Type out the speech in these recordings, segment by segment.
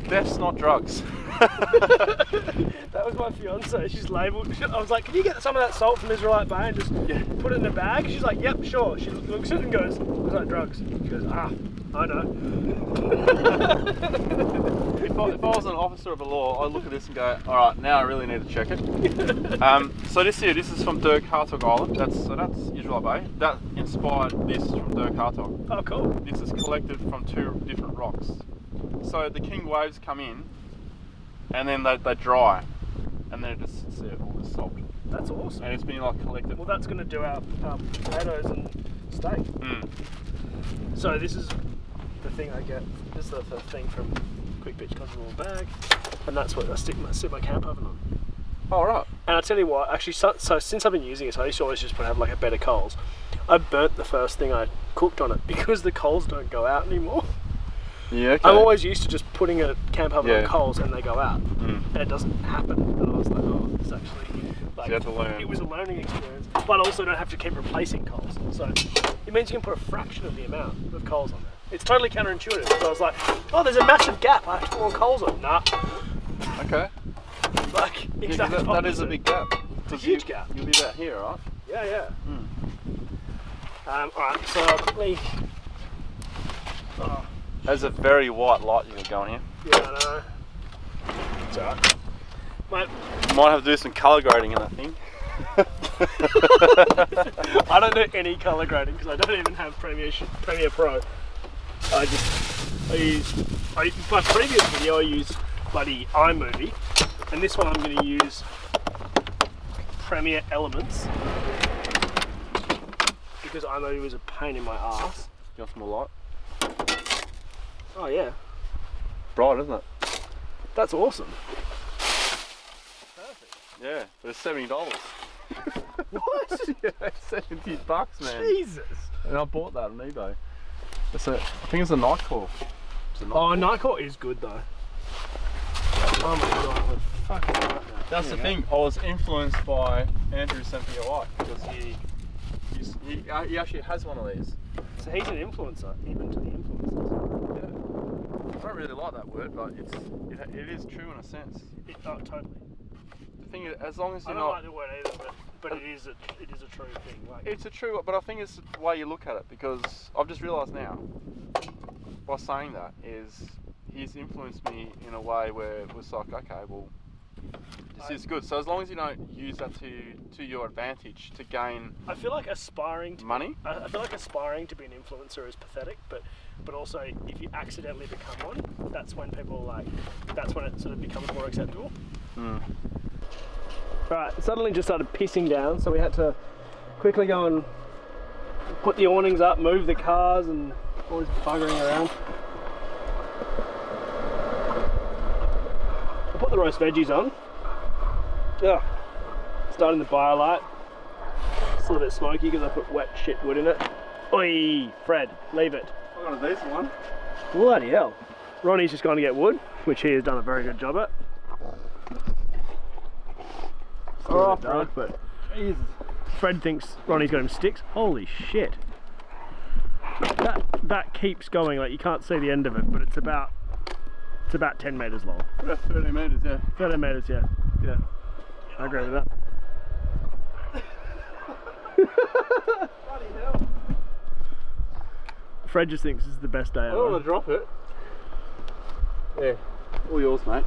Death's not drugs. That was my fiance. She's labelled. I was like, "Can you get some of that salt from Israelite Bay and just put it in a bag?" She's like, "Yep, sure." She looks at it and goes, "Looks like drugs." She goes, "Ah, I know." If I was an officer of the law, I'd look at this and go, "All right, now I really need to check it." So this is from Dirk Hartog Island. That's Israel Bay. That inspired this from Dirk Hartog. Oh, cool. This is collected from 2 different rocks. So the king waves come in, and then they dry, and then it just sits there all this salt. That's awesome. And it's been like collected. Well, that's going to do our potatoes and steak. So this is the thing I get. This is the thing from Quick Pitch, comes in a little bag, and that's what I sit my camp oven on. Oh, right. And I tell you what, actually, so since I've been using it, I used to always just have like a bed of coals. I burnt the first thing I cooked on it because the coals don't go out anymore. Yeah, okay. I'm always used to just putting a camp oven on coals and they go out, and it doesn't happen. And I was like, oh, it's actually like, so you had to learn. It was a learning experience, but I also don't have to keep replacing coals. So it means you can put a fraction of the amount of coals on there. It's totally counterintuitive. So I was like, oh, there's a massive gap. I have to put more coals on. Nah. Okay. Like exactly. That is a big gap. It's a huge gap. You'll be about here, right? Yeah. All right. So I'll quickly. There's a very white light you got going here. Yeah, I know. It's alright. Mate. You might have to do some colour grading in that thing. I don't do any colour grading because I don't even have Premiere Pro. My previous video I used bloody iMovie, and this one I'm going to use Premiere Elements because iMovie was a pain in my ass. You want some more light? Oh yeah. Bright, isn't it? That's awesome. Perfect. Yeah, but it's $70. What? Yeah, $70, man. Jesus. And I bought that on eBay. I think it's a Nycor. Nycor is good though. Oh my god, we're fucking right now. That's the thing. I was influenced by Andrew Sempier because he actually has one of these. So he's an influencer, even to the influencers. Yeah. I don't really like that word, but it is true in a sense. Totally. The thing is, as long as you're I not... don't like the word either, but it is a true thing. Like, it's a true, but I think it's the way you look at it, because I've just realised now, by saying that, is he's influenced me in a way where it was like, okay, well, this is good. So as long as you don't use that to your advantage to gain... I feel like aspiring to... money? I feel like aspiring to be an influencer is pathetic, but also if you accidentally become one, that's when it sort of becomes more acceptable. Right, it suddenly just started pissing down, so we had to quickly go and put the awnings up, move the cars, and all this buggering around. I put the roast veggies on. Yeah, starting the BioLite. It's a little bit smoky because I put wet shit wood in it. Oi, Fred, leave it. I got a decent one. Bloody hell. Ronnie's just going to get wood, which he has done a very good job at. Alright, dark, but Jesus. Fred thinks Ronnie's got him sticks. Holy shit. That keeps going, like you can't see the end of it, but it's about 10 metres long. About 30 metres, yeah. 30 metres, yeah. Yeah. I agree with that. Bloody hell. Fred just thinks this is the best day ever. I don't want to drop it. Yeah, all yours, mate.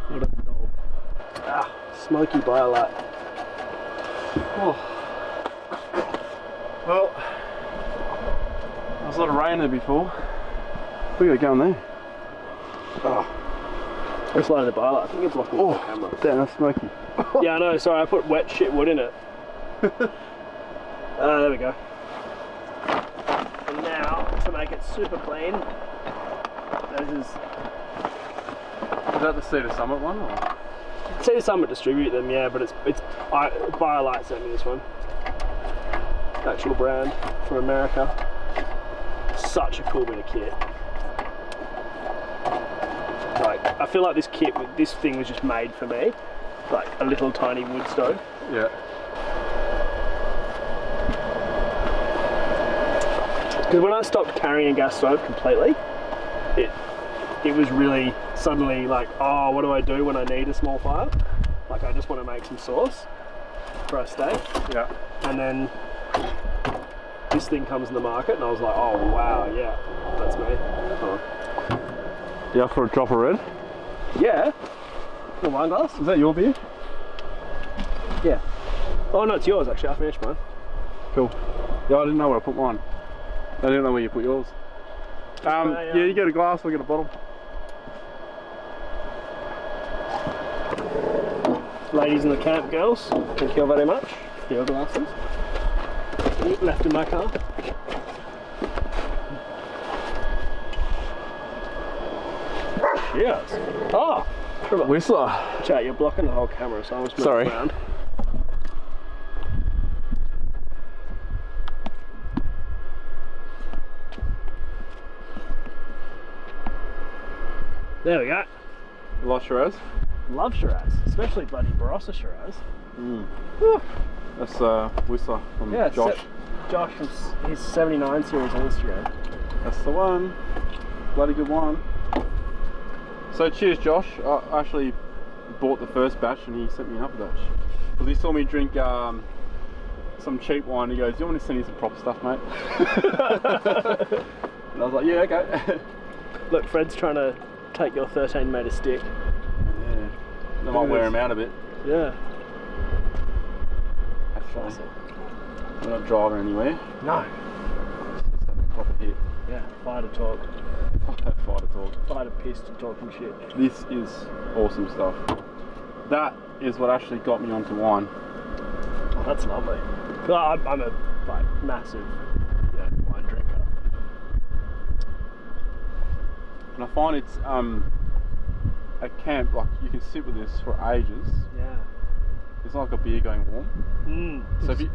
What a doll. Smoky BioLite. Oh. Well, there was a lot of rain there before. We gotta go in there. Oh. It's lighting the BioLite. I think it's blocking the camera. Damn, that's smoky. Yeah, I know. Sorry, I put wet shit wood in it. There we go. And now, to make it super clean, this is... Is that the Cedar Summit one? Or? Cedar Summit distribute them, yeah, but it's BioLite sent me this one. Actual brand from America. Such a cool bit of kit. Like, I feel like this thing was just made for me. Like a little tiny wood stove. Yeah. Because when I stopped carrying a gas stove completely, it was really suddenly like, oh, what do I do when I need a small fire? Like, I just want to make some sauce for a steak. Yeah. And then this thing comes in the market, and I was like, oh wow, yeah, that's me. Yeah, for a drop of red. Yeah. A wine glass? Is that your beer? Yeah. Oh no, it's yours actually. I finished mine. Cool. Yeah, I didn't know where I put mine. I didn't know where you put yours. Yeah, you get a glass, I'll get a bottle. Ladies in the camp, girls, thank you very much for your glasses. Left in my car. Cheers. Oh! Whistler. Chat, you're blocking the whole camera, so I was moving Sorry. around. There we go. You like Shiraz? Love Shiraz, especially bloody Barossa Shiraz. That's Whistler from Yeah, Josh. Josh from his 79 series on Instagram. That's the one. Bloody good wine. So cheers, Josh. I actually bought the first batch and he sent me another batch. Because he saw me drink some cheap wine. He goes, "Do you want me to send you some proper stuff, mate?" And I was like, "Yeah, okay." Look, Fred's trying to take your 13 metre stick. Yeah. I might wear him out a bit. Yeah. Actually. We're not driving anywhere. No. Just have a proper hit. Yeah, fire to talk. Fire to talk. Fire to piss to talking shit. This is awesome stuff. That is what actually got me onto wine. Oh, that's lovely. I'm a massive wine drinker. And I find it's at camp, like you can sit with this for ages. Yeah. It's not like a beer going warm. So if you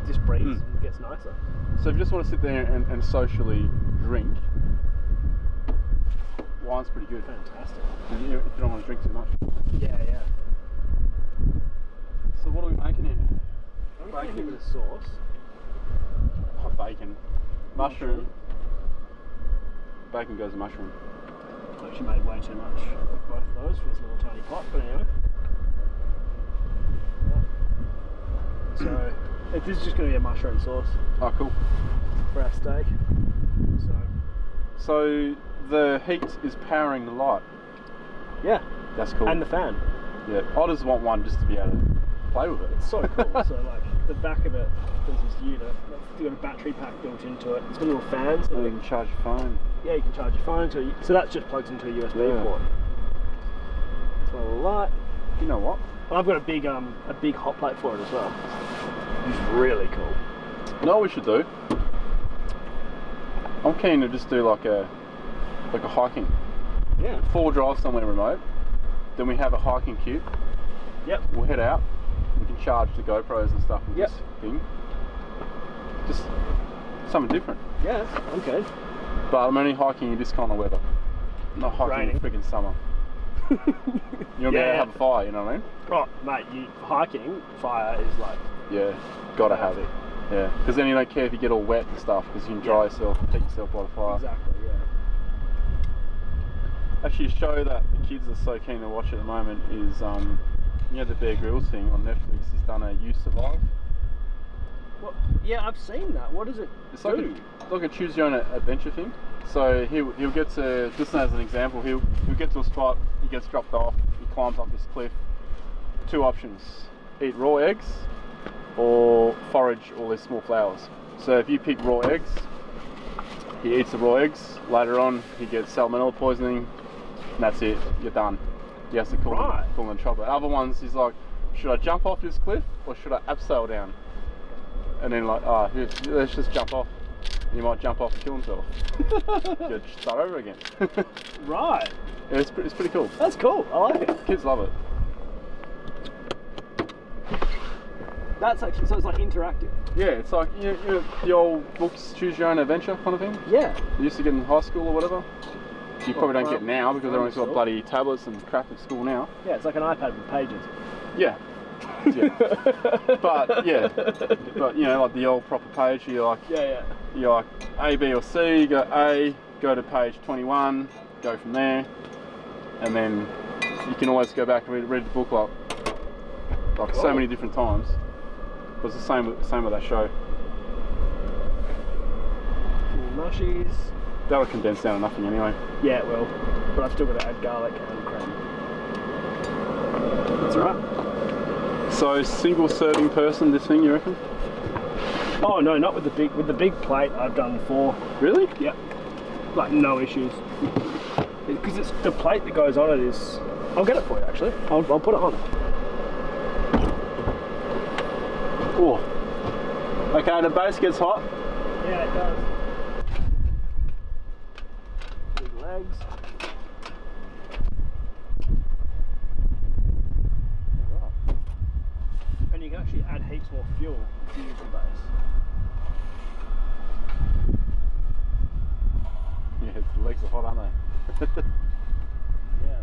just breathes and gets nicer. So if you just want to sit there and socially drink, wine's pretty good. Fantastic. If you don't want to drink too much. Yeah, yeah. So what are we making here? I'm making a bit of sauce. Oh, bacon. Mushroom. Bacon goes to mushroom. I actually made way too much of both of those for this little tiny pot, but anyway. So, this is just going to be a mushroom sauce. Oh, cool. For our steak. So the heat is powering the light. Yeah. That's cool. And the fan. Yeah. I just want one just to be able to play with it. It's so cool. So like the back of it, there's this unit. It's got a battery pack built into it. It's got a little fan. So you can charge your phone. Yeah, you can charge your phone. So that just plugs into a USB port. It's got a little light. You know what? And I've got a big hot plate for it as well. It's really cool. You know what we should do? I'm keen to just do like a hiking. Yeah. 4 drive somewhere remote. Then we have a hiking cube. Yep. We'll head out. We can charge the GoPros and stuff with this thing. Just something different. Yeah, I'm keen. But I'm only hiking in this kind of weather. Not hiking in freaking summer. You'll be able to have a fire, you know what I mean? Right, mate, hiking, fire is like... Yeah, gotta have it. Yeah, because then you don't care if you get all wet and stuff, because you can dry yourself, heat yourself by the fire. Exactly, yeah. Actually, a show that the kids are so keen to watch at the moment is, you know, the Bear Grylls thing on Netflix. He's done a You Survive. What? Yeah, I've seen that. What does it do? It's like a choose your own adventure thing. So he'll get to, just as an example, he'll get to a spot, he gets dropped off, he climbs up this cliff. 2 options: eat raw eggs or forage all these small flowers. So if you pick raw eggs, he eats the raw eggs. Later on, he gets salmonella poisoning, and that's it. You're done. He has to call in trouble. Other ones, he's like, should I jump off this cliff or should I abseil down? And then like, let's just jump off. He might jump off and kill himself. You'd start over again. Right. Yeah, it's pretty cool. That's cool. I like it. Kids love it. That's actually, so it's like interactive. Yeah, it's like you know, the old books, choose your own adventure kind of thing. Yeah. You used to get in high school or whatever. You probably don't get now because everyone's got bloody tablets and crap at school now. Yeah, it's like an iPad with pages. Yeah. Yeah. But yeah, but you know, like the old proper page, you're like, you're like A, B, or C. You go A, go to page 21, go from there, and then you can always go back and read the book like so many different times. But it's the same with that show. Mushies. That'll condense down to nothing anyway. Yeah, it will. But I've still got to add garlic and cream. That's alright. So single serving person, this thing, you reckon? Oh no, not with the big plate. I've done 4. Really? Yeah. Like no issues. Because it's the plate that goes on it is. I'll get it for you actually. I'll put it on. Oh. Okay, the base gets hot. Yeah, it does. Big legs. And you can actually add heaps more fuel if you use the base. Yeah, the legs are hot, aren't they? Yeah,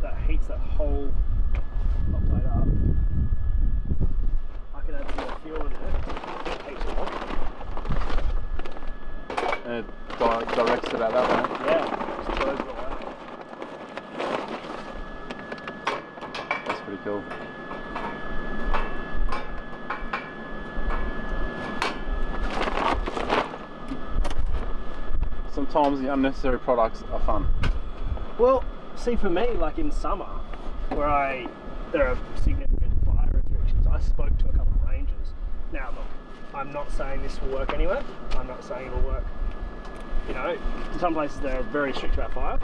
that heats that whole top plate up. I can add some more fuel in there. Heats it up. And it directs it out that way. Yeah, just throws it all out. That's pretty cool. Sometimes the unnecessary products are fun. Well, see, for me, like in summer, where there are significant fire restrictions, I spoke to a couple of rangers. Now, look, I'm not saying this will work anywhere. I'm not saying it'll work. You know, in some places they're very strict about fire.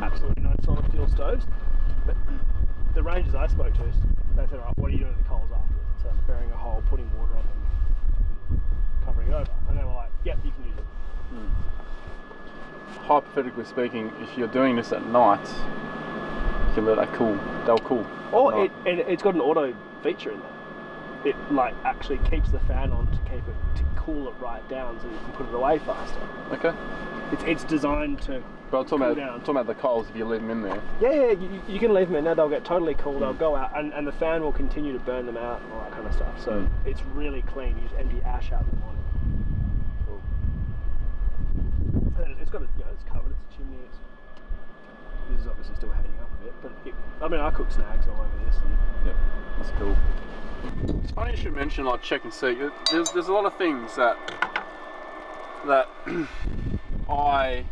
Absolutely no solid fuel stoves. But the rangers I spoke to, they said, "Alright, what are you doing to the coals afterwards?" So burying a hole, putting water on them, covering it over, and they were like, "Yep, you can use it." Hypothetically speaking, if you're doing this at night, you can let that cool. They'll cool. Or it's got an auto feature in there. It like actually keeps the fan on to cool it right down, so you can put it away faster. Okay. It's designed to. But I'm talking down. about the coals if you leave them in there. Yeah, you can leave them in there. They'll get totally cool. They'll go out, and the fan will continue to burn them out and all that kind of stuff. So it's really clean. You just empty ash out in the morning. And it's got it's covered. It's a chimney. This is obviously still heating up a bit, but I mean, I cook snags all over this. Yep, that's cool. It's funny you should mention like check and see. There's a lot of things that I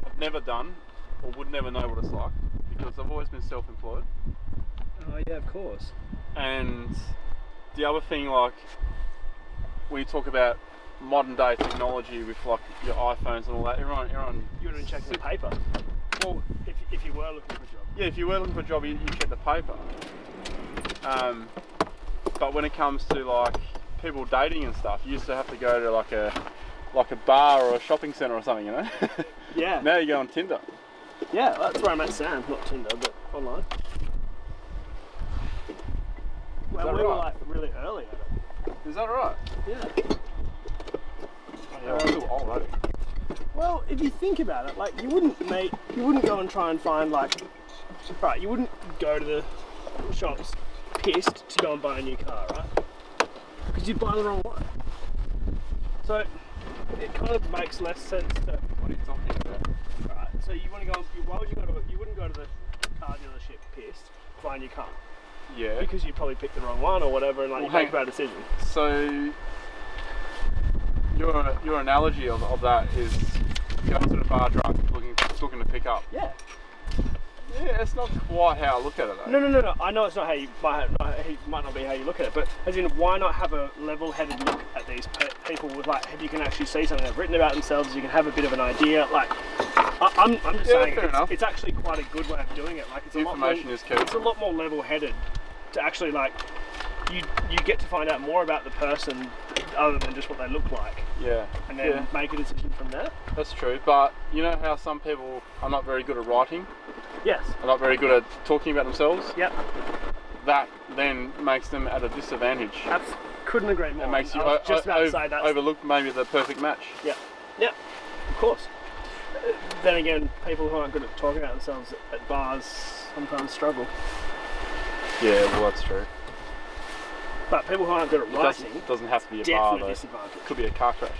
have never done or would never know what it's like because I've always been self-employed. Oh yeah, of course. And the other thing, like when you talk about modern day technology with like your iPhones and all that, everyone You wouldn't check the paper. Well, if you were looking for a job. yeah, if you were looking for a job, you check the paper. But when it comes to like people dating and stuff, you used to have to go to like a bar or a shopping centre or something, you know? Yeah. Now you go on Tinder. Yeah, that's where I met Sam, not Tinder, but online. Well, we were like really early at it. Is that right? Yeah. Yeah, I'm still old, right? Well, if you think about it, like you wouldn't go and try and find you wouldn't go to the shops pissed to go and buy a new car, right? Because you'd buy the wrong one. So it kind of makes less sense to. What are you talking about? Right. So you want to go? Why would you wouldn't go to the car dealership pissed to buy a new car? Yeah. Because you probably picked the wrong one or whatever, and you make a bad decision. So your analogy of that is going to the bar drunk looking to pick up. Yeah. Yeah, it's not quite how I look at it though. No. I know it's not how you might not be how you look at it, but as in, why not have a level-headed look at these people with you can actually see something they've written about themselves. You can have a bit of an idea. Like, I'm just saying, it's actually quite a good way of doing it. Like, it's information is key. It's a lot more level-headed to actually you get to find out more about the person other than just what they look like. Yeah. And then make a decision from there. That's true, but you know how some people are not very good at writing? Yes. Are not very good at talking about themselves? Yep. That then makes them at a disadvantage. Couldn't agree more. It makes you just about to say that. overlook maybe the perfect match. Yeah. Yeah. Of course. Then again, people who aren't good at talking about themselves at bars sometimes struggle. Yeah, well, that's true. But people who aren't good at It writing, doesn't have to be a bar, definitely though. disadvantage. It could be a car crash.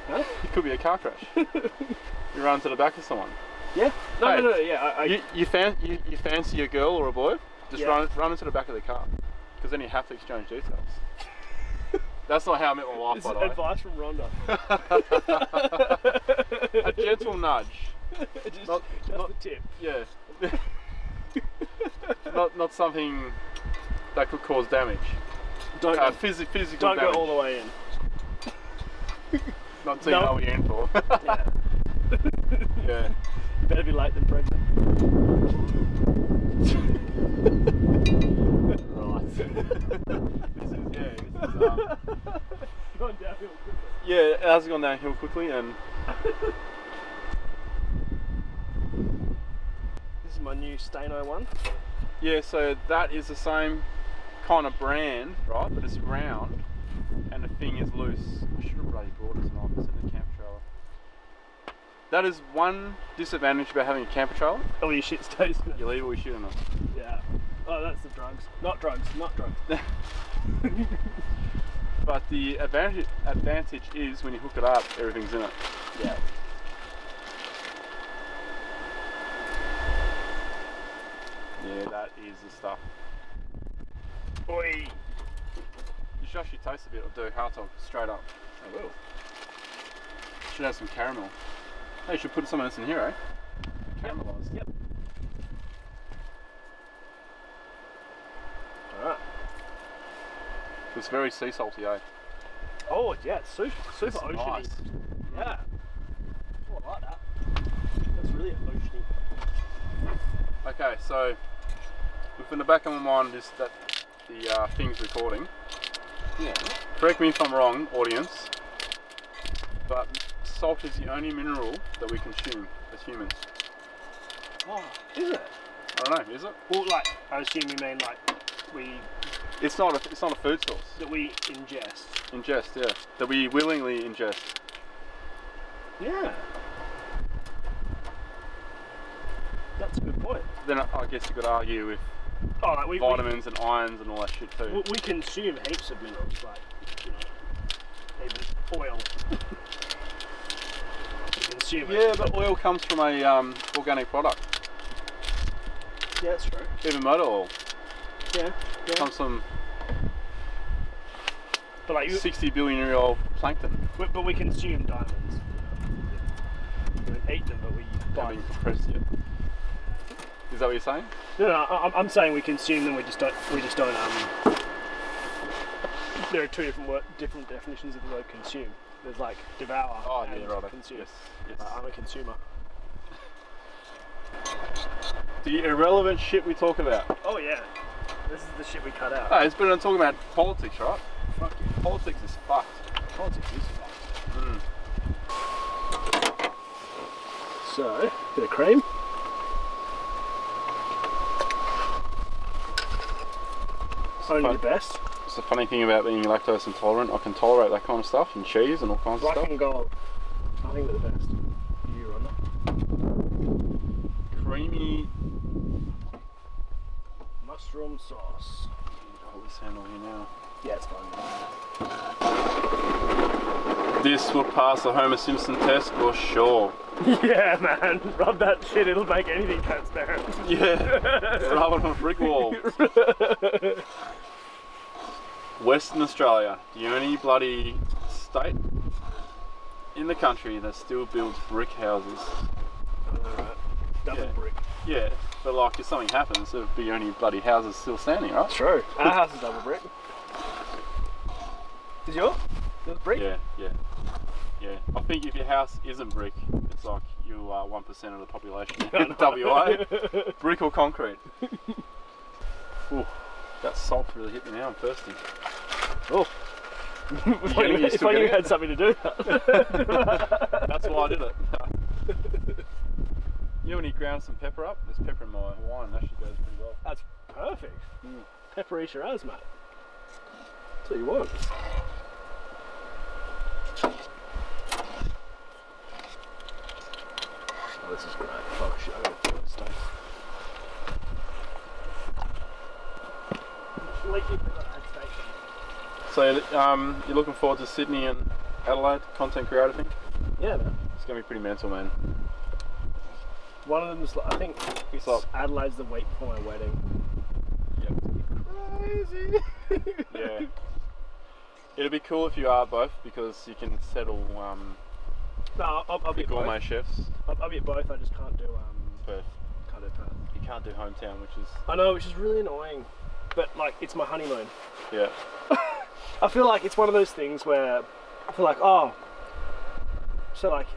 Huh? It could be a car crash. You run to the back of someone. Yeah. No, Hey, no, yeah. You fancy a girl or a boy? Just Yeah. run into the back of the car, because then you have to exchange details. That's not how I met my wife, This by is the way. advice from Rhonda. A gentle nudge. just Not the tip. Yeah. not something that could cause damage. Don't go, Physical don't damage. go all the way in. Not until you know what you're in for. Yeah. Yeah. You better be late than pregnant. Right. This is Gone downhill quickly. yeah, it has gone downhill quickly, and This is my new Staino one. yeah, so that is the same kind of brand, right? But it's round, and the thing is loose. I should have bloody brought it tonight. It's in the camper trailer. That is one disadvantage about having a camper trailer. All your shit stays in it. You leave all your shit in it. Yeah. Oh, that's the drugs. Not drugs. But the advantage is when you hook it up, everything's in it. Yeah. Yeah, that is the stuff. Oi. You should actually taste a bit of dirty hard dog straight up. I will. Should have some caramel. Hey, you should put some of this in here, eh? Caramelized. Yep. Alright. It's very sea salty, eh? Oh, yeah, it's super It's oceany. nice. Yeah. Oh, I like that. That's really oceany. Okay, so within the back of my mind is that the thing's recording. Yeah. Correct me if I'm wrong, audience, but salt is the only mineral that we consume as humans. Oh, is it? I don't know, is it? Well, like, I assume you mean like It's not a food source. that we ingest. Ingest, yeah. That we willingly ingest. Yeah. That's a good point. Then I guess you could argue with Oh, like vitamins and irons and all that shit too. we consume heaps of minerals, like, you know, even oil. We consume it. Yeah, but oil comes from a organic product. Yeah, that's true. Even motor oil Yeah. comes from But like, 60 billion-year-old plankton. but we consume diamonds. We don't eat them, but we buy Having them. compressed yet. Is that what you're saying? No, I'm saying we consume them. We just don't. There are two different definitions of the word consume. There's like devour and consume. Yes. I'm a consumer. The irrelevant shit we talk about. Oh yeah, this is the shit we cut out. Hey, it's better than talking about politics, right? Fuck yeah. Politics is fucked. Politics is fucked. So, bit of cream. Only the best. It's the funny thing about being lactose intolerant. I can tolerate that kind of stuff and cheese and all kinds of Black stuff. and gold. Nothing but the best. You, Rhonda. Creamy. Mushroom sauce. Hold this handle here now. Yeah, it's fine. This will pass the Homer Simpson test for sure. Yeah, man. Rub that shit, it'll make anything transparent. Yeah. Rub it on a brick wall. Western Australia, the only bloody state in the country that still builds brick houses. Alright. Double brick. Yeah, but like if something happens, there'll be only bloody houses still standing, right? True. Our house is double brick. Is yours? Yours brick? Yeah. I think if your house isn't brick, it's like you are 1% of the population in WA. Brick or concrete. Ooh, that salt really hit me now. I'm thirsty. Oh. If I knew you had something to do with that. That's why I did it. You know when you ground some pepper up? There's pepper in my wine. That actually goes pretty well. That's perfect. Pepper eat your ass, mate. That's what you want. So you're looking forward to Sydney and Adelaide content creator thing? Yeah, man. It's gonna be pretty mental, man. One of them's, I think, it's Adelaide's the week before my wedding. Yep. Crazy. Yeah. It'll be cool if you are both because you can settle No, I'll be at gourmet both. chefs. I'll be at both. I just can't do Perth. Can't do Perth. You can't do hometown, which is I know, which is really annoying. But like, it's my honeymoon. yeah. I feel like it's one of those things where I feel like, oh, so like,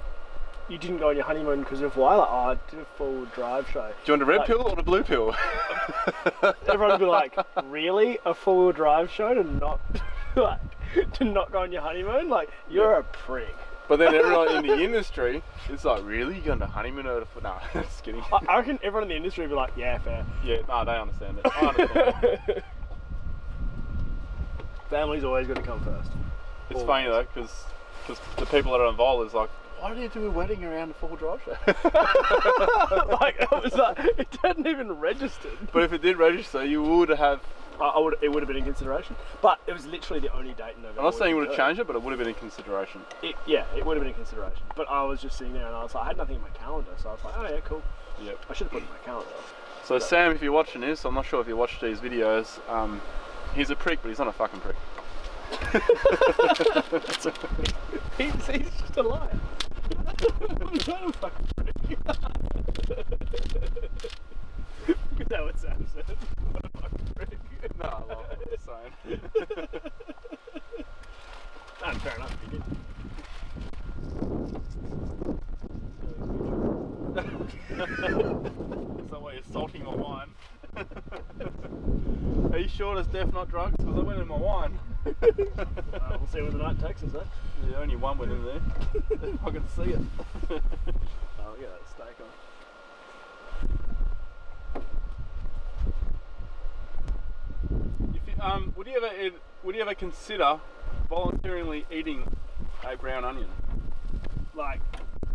you didn't go on your honeymoon because of why? Like, oh, I did a full drive show. Do you want a red pill or a blue pill? Everyone would be like, really? A full drive show to not like to not go on your honeymoon? Like, you're a prick. But then everyone in the industry is like, really? You're going to honeymoon over for nah, just kidding. I reckon everyone in the industry would be like, yeah, fair. Yeah, no, they understand it. I understand it. Family's always going to come first. It's funny though, because the people that are involved is like, why do you do a wedding around a full drive show? Like, it was like, it hadn't even registered. But if it did register, you would have. It would have been in consideration. But it was literally the only date in November. I'm not saying you would have changed it, but it would have been in consideration. Yeah, it would have been in consideration. But I was just sitting there and I was like, I had nothing in my calendar, so I was like, oh yeah, cool. Yep. I should have put it in my calendar. So Sam, if you're watching this, I'm not sure if you watched these videos. He's a prick, but he's not a fucking prick. That's a prick. He's just a liar. He's not a fucking prick. Is that what Sam said? What a fucking prick. No, I love what you're saying. Fair enough, you did. Is that why you're salting my wine? Are you sure it's death, not drugs? Because I went in my wine. We'll see where the night takes us, eh? Yeah, only one went in there. I can see it. I'll get that steak on. Would you ever consider voluntarily eating a brown onion? Like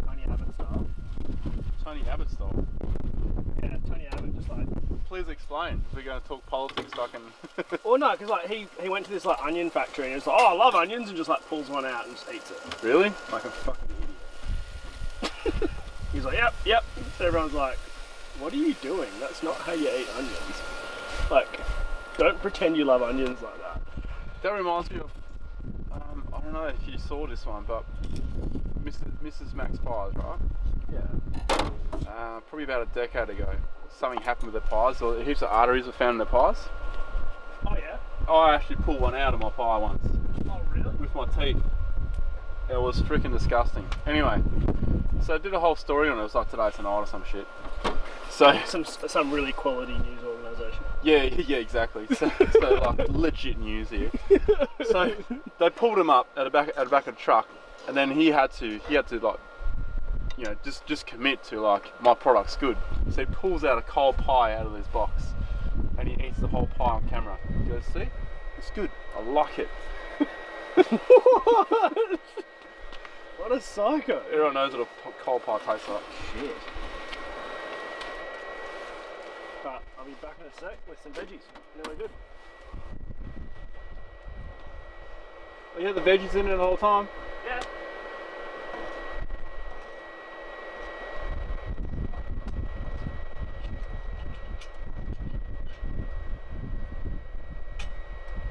Tony Abbott style? Tony Abbott style? Yeah, Tony Abbott just like... Please explain. If we're going to talk politics, I can... Well, no, because like he went to this like onion factory and he was like, oh, I love onions, and just like pulls one out and just eats it. Really? Like a fucking idiot. He's like, yep. And everyone's like, what are you doing? That's not how you eat onions. Like, don't pretend you love onions like that. That reminds me of, I don't know if you saw this one, but Mrs. Max Pies, right? Yeah. Probably about a decade ago, something happened with their pies, or heaps of arteries were found in their pies. Oh yeah? I actually pulled one out of my pie once. Oh really? With my teeth. It was freaking disgusting. Anyway, so I did a whole story on it. It was like Today Tonight or some shit. So some really quality news organisation. Yeah, exactly. So like legit news here. So they pulled him up at the back of the truck, and then he had to like, you know, just commit to like, my product's good. So he pulls out a cold pie out of his box, and he eats the whole pie on camera. He goes, see, it's good. I like it. What? What a psycho. Everyone knows what a cold pie tastes like. Shit. But I'll be back in a sec with some veggies. And then we're good. Oh, you had the veggies in it the whole time? Yeah.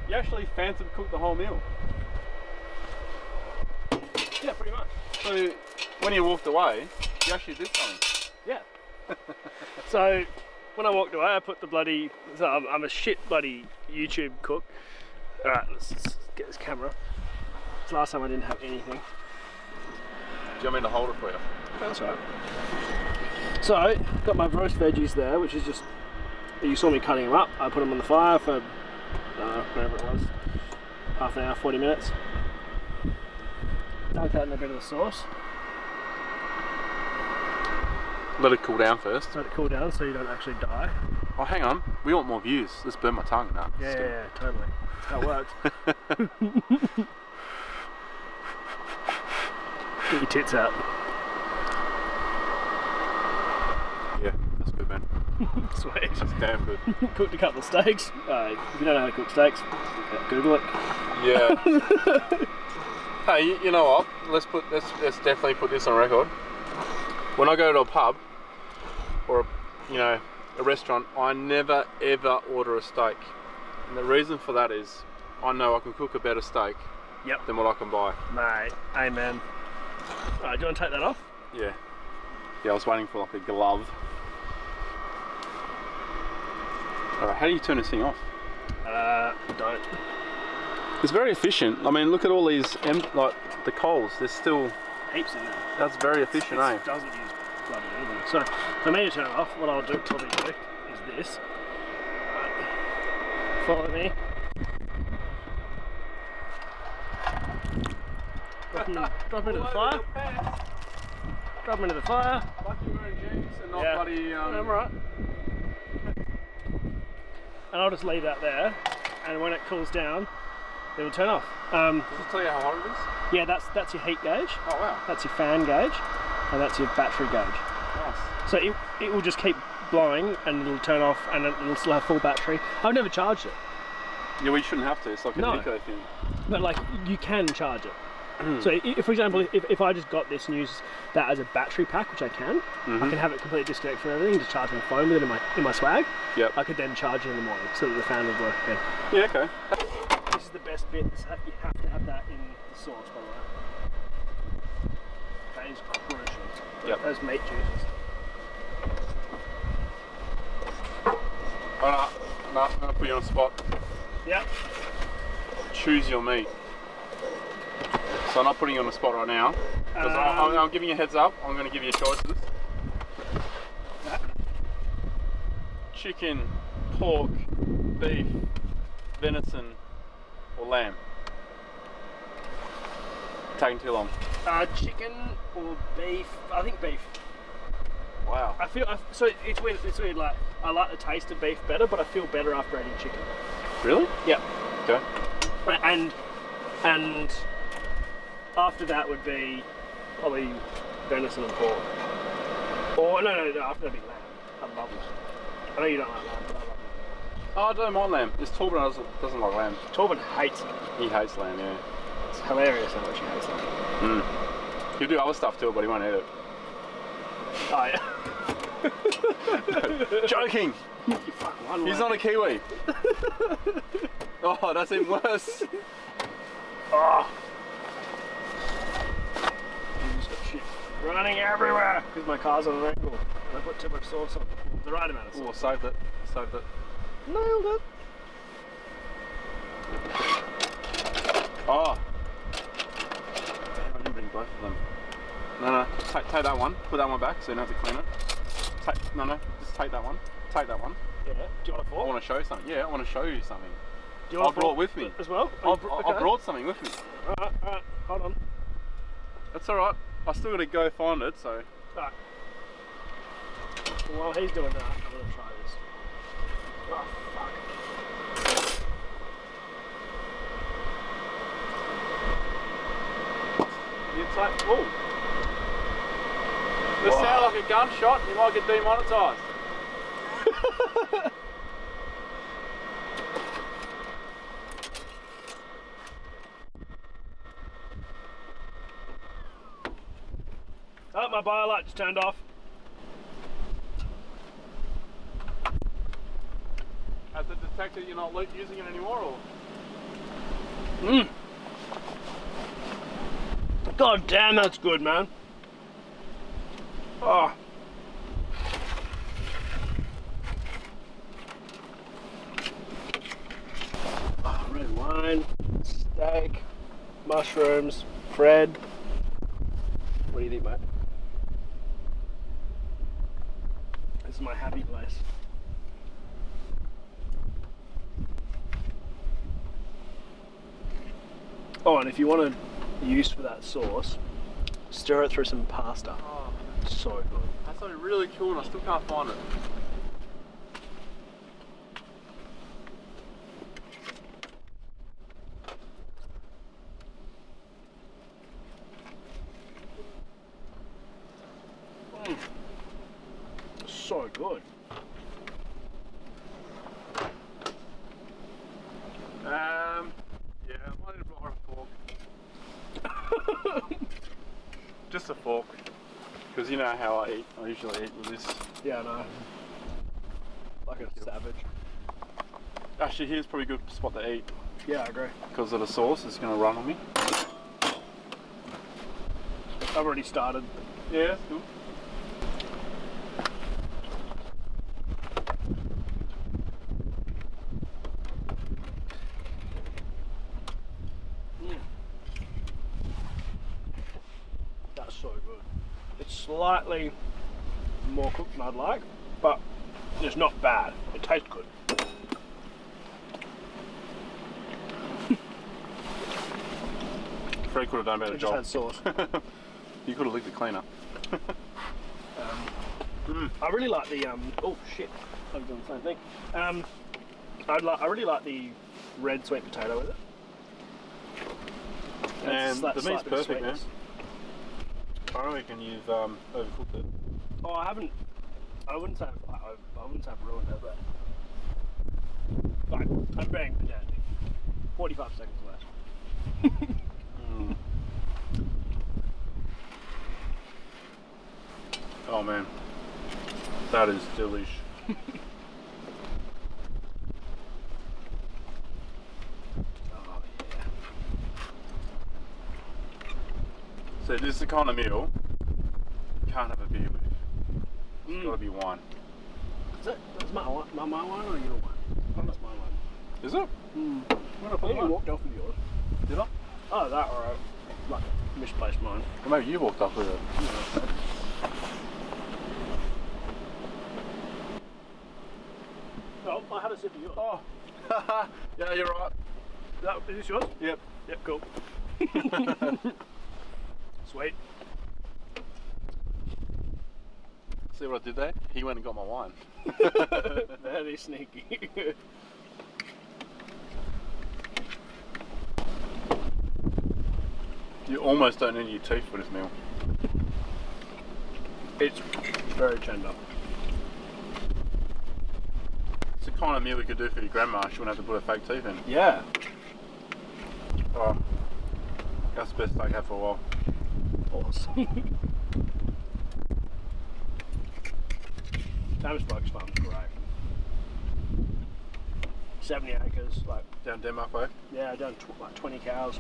You actually phantom cooked the whole meal. Yeah, pretty much. So when you walked away, you actually did something. Yeah. So when I walked away, I put the bloody... So I'm a shit bloody YouTube cook. Alright, let's get this camera. It's the last time I didn't have anything. Do you want me to hold it for you? That's right. So, got my roast veggies there, which is just... You saw me cutting them up. I put them on the fire for... whatever it was. Half an hour, 40 minutes. Dunk that in a bit of the sauce. Let it cool down first. Let it cool down so you don't actually die. Oh, hang on. We want more views. Let's burn my tongue now. Yeah, totally. That's how it works. Get your tits out. Yeah, that's good, man. Sweet. It's damn good. Cooked a couple of steaks. If you don't know how to cook steaks, Google it. Yeah. Hey, you know what? Let's definitely put this on record. When I go to a pub or a restaurant, I never ever order a steak. And the reason for that is I know I can cook a better steak than what I can buy. Mate, amen. Alright, do you want to take that off? Yeah. Yeah, I was waiting for like a glove. Alright, how do you turn this thing off? Don't. It's very efficient. I mean, look at all these, like the coals. There's still Heaps in there. That's very efficient, eh? It doesn't use bloody anything. So, for me to turn it off, what I'll probably do is this. Follow me. Drop him into the fire. Drop him into the fire. Like you're wearing jeans and not bloody... I'm right. And I'll just leave that there, and when it cools down, it'll turn off. Does it tell you how hot it is? Yeah, that's your heat gauge. Oh wow. That's your fan gauge, and that's your battery gauge. Nice. So it will just keep blowing, and it'll turn off, and it'll still have full battery. I've never charged it. Yeah, well, you shouldn't have to. It's like an eco thing. But like, you can charge it. So if, for example, if I just got this and use that as a battery pack, which I can, I can have it completely disconnect from everything, just charge my phone with it in my swag. Yep. I could then charge it in the morning so that the fan would work again. Yeah, okay. This is the best bit. You have to have that in the sauce, by the way. That is crucial. Yep. Those meat juices. Alright, no, I'm going to put you on the spot. Yep. Choose your meat. So I'm not putting you on the spot right now. Because I'm giving you a heads up. I'm going to give you choices. Chicken, pork, beef, venison, or lamb. Taking too long. Chicken or beef? I think beef. Wow. So it's weird. It's weird. Like, I like the taste of beef better, but I feel better after eating chicken. Really? Yeah. Okay. And after that would be probably venison and pork. Or no, after that'd be lamb. I love lamb. I know you don't like lamb, but I love lamb. Oh, I don't mind lamb. This Torben doesn't like lamb. Torben hates lamb. He hates lamb, yeah. It's hilarious how much he hates lamb. He'll do other stuff to it, but he won't eat it. Oh yeah. Joking! You fucking won. He's not a Kiwi. Oh, that's even worse. Oh. You just got shit running everywhere because my car's on an angle and I put too much sauce on. The right amount of sauce. Oh, saved it. Saved it. Nailed it. Oh. Damn, I didn't bring both of them. No. Take that one. Put that one back so you don't have to clean it. No. Just take that one. Take that one. Yeah. Do you want a fork? I want to show you something. Yeah, I want to show you something. Do you want I brought with me. as well? I brought something with me. Alright. Hold on. That's alright. I still got to go find it, so. Alright. While he's doing that, I'm going to try this. Oh, fuck. It's like, oh. This sounds like a gunshot, you might get demonetised. Oh, my BioLight just turned off. Has it detected you're not using it anymore, or? God damn, that's good, man. Oh. Red wine, steak, mushrooms, Fred. What do you think, mate? This is my happy place. Oh, and if you want to use for that sauce, stir it through some pasta. Oh, It's so good. that's something really cool and I still can't find it. So good. Just a fork. Because you know how I eat. I usually eat with this. Yeah, I know. Like a savage. Actually, here's probably a good spot to eat. Yeah, I agree. Because of the sauce, it's going to run on me. I've already started. Yeah, that's cool. That's so good. It's slightly more cooked than I'd like, but it's not bad. It tastes good. Fred could have done a better It job. just had sauce. You could have licked it cleaner. I really like the oh shit, I've done the same thing. I really like the red sweet potato with it. And the slight meat's bit of perfect, man. sweetness. I reckon you've overcooked it. Oh, I haven't. I wouldn't say I've ruined it, but like, I'm being pedantic. 45 seconds left. Oh man, that is delish. Oh yeah. So this is the kind of meal you can't have a beer with. It's got to be wine. Is it? That's my wine or your wine? Oh, that's my wine. Is it? I think you walked off with yours. Did I? Oh, that or like misplaced mine. Or maybe you walked off with it. Oh, I had a sip of yours. Oh, yeah, you're right. Is this yours? Yep. Yep, cool. Sweet. See what I did there? He went and got my wine. Very sneaky. You almost don't need your teeth for this meal. It's very tender. It's the kind of meal you could do for your grandma. She wouldn't have to put her fake teeth in. Yeah. Oh, that's the best steak I've had for a while. Awesome. Thomas Buck's farm's great. 70 acres, like, Down Denmark way. yeah, done like 20 cows,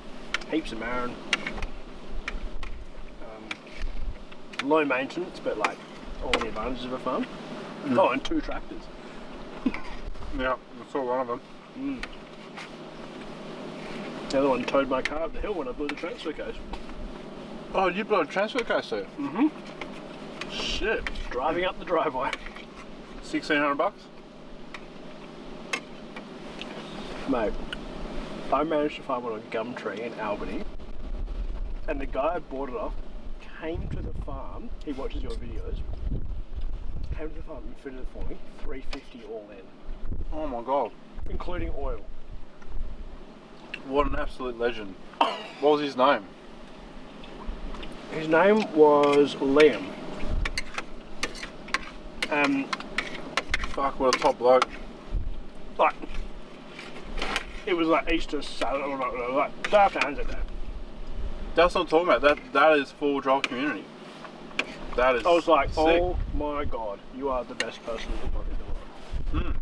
heaps of marron. Low maintenance, but like all the advantages of a farm. Oh, and 2 tractors. Yeah, I saw one of them. The other one towed my car up the hill when I blew the transfer case. Oh, you blew a transfer case there? Shit. Driving up the driveway. $1,600? Mate, I managed to find one on Gumtree in Albany, and the guy I bought it off came to the farm. He watches your videos. Came to the farm and fitted it for me. $350 all in, Oh my god. including oil. What an absolute legend. What was his name? His name was Liam. Fuck, what a top bloke. Like, it was like Easter Saturday, or like day after Anzac Day. That's what I'm talking about. That is full drive community. That is I was like, sick. oh my god, you are the best person in the world.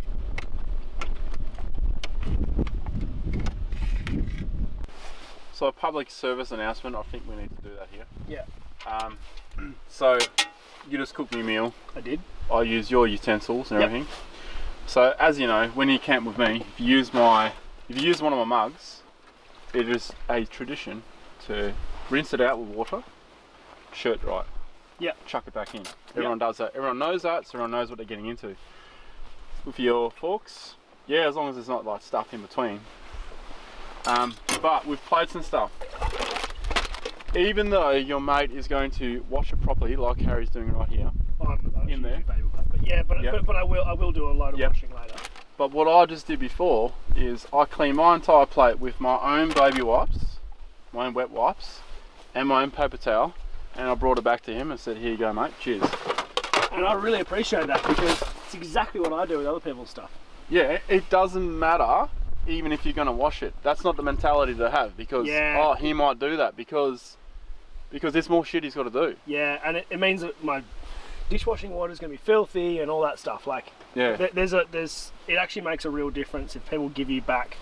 So a public service announcement, I think we need to do that here. Yeah, So you just cooked me a meal. I did. I use your utensils and Yep. everything. So as you know, when you camp with me, if you use one of my mugs, it is a tradition to rinse it out with water, shirt dry, Yep. chuck it back in. Everyone does that. Everyone knows that, so everyone knows what they're getting into. With your forks, yeah, as long as there's not like stuff in between. But with plates and stuff, even though your mate is going to wash it properly, like Harry's doing right here, in there. But yeah, but Yep. but I will do a load of Yep. washing later. But what I just did before is I cleaned my entire plate with my own baby wipes, my own wet wipes, and my own paper towel, and I brought it back to him and said, here you go mate, cheers. And I really appreciate that because it's exactly what I do with other people's stuff. Yeah, it doesn't matter even if you're going to wash it. That's not the mentality to have because, Yeah. oh, he might do that because Because there's more shit he's got to do. Yeah, and it means that my dishwashing water is going to be filthy and all that stuff. Like, Yeah. It actually makes a real difference if people give you back.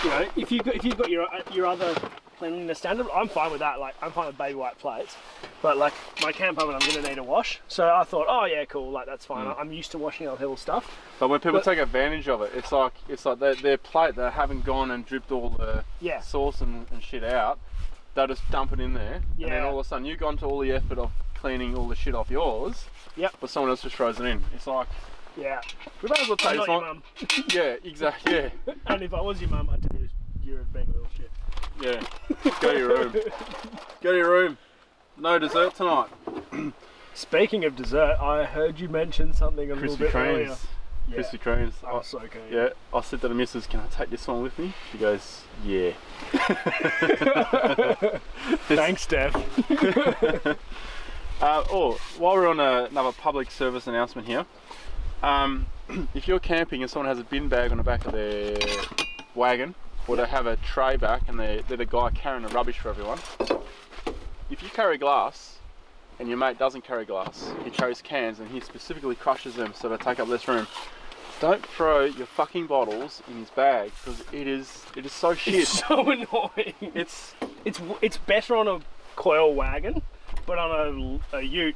You know, if you've got your other cleanliness standard, I'm fine with that. Like, I'm fine with baby white plates, but like my camp oven, I'm going to need a wash. So I thought, oh yeah, cool. Like that's fine. I'm used to washing uphill stuff. But when people take advantage of it, it's like their plate, they haven't gone and dripped all the sauce and shit out. They'll just dump it in there, and then all of a sudden you've gone to all the effort of cleaning all the shit off yours. Yep. But someone else just throws it in. It's like, yeah, we may as well take I'm this not one. your mum. Yeah, exactly. Yeah. And if I was your mum, I'd tell you you're being a little shit. Yeah. Go to your room. Go to your room. No dessert tonight. Speaking of dessert, I heard you mention something a little bit earlier. Yeah. Krispy Kremes. I'm so keen. Yeah, I said to the missus, can I take this one with me? She goes, yeah. Thanks, Steph. While we're on another public service announcement here, if you're camping and someone has a bin bag on the back of their wagon, or they have a tray back and they're the guy carrying the rubbish for everyone, if you carry glass and your mate doesn't carry glass, he carries cans and he specifically crushes them so they take up less room, don't throw your fucking bottles in his bag because it is so shit. It's so annoying. It's better on a coil wagon, but on a ute,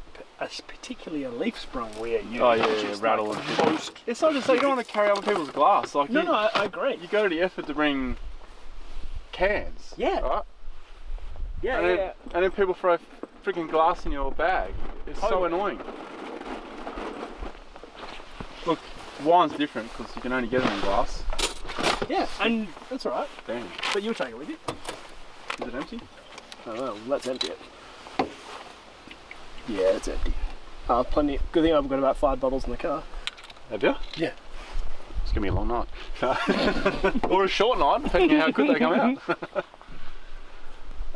particularly a leaf sprung rear ute. Oh yeah, rattle and shit. It's not just so you don't want to carry other people's glass. Like no, I agree. You go to the effort to bring cans. Yeah. Right? Yeah, and then people throw freaking glass in your bag. It's so annoying. Look, wine's different because you can only get it in glass. Yeah, and that's alright. Damn. But you'll take it with you. Is it empty? Oh well, let's empty it. Yeah, it's empty. Plenty. Good thing I've got about 5 bottles in the car. Have you? Yeah. It's gonna be a long night. Or a short night, depending on how good they come out.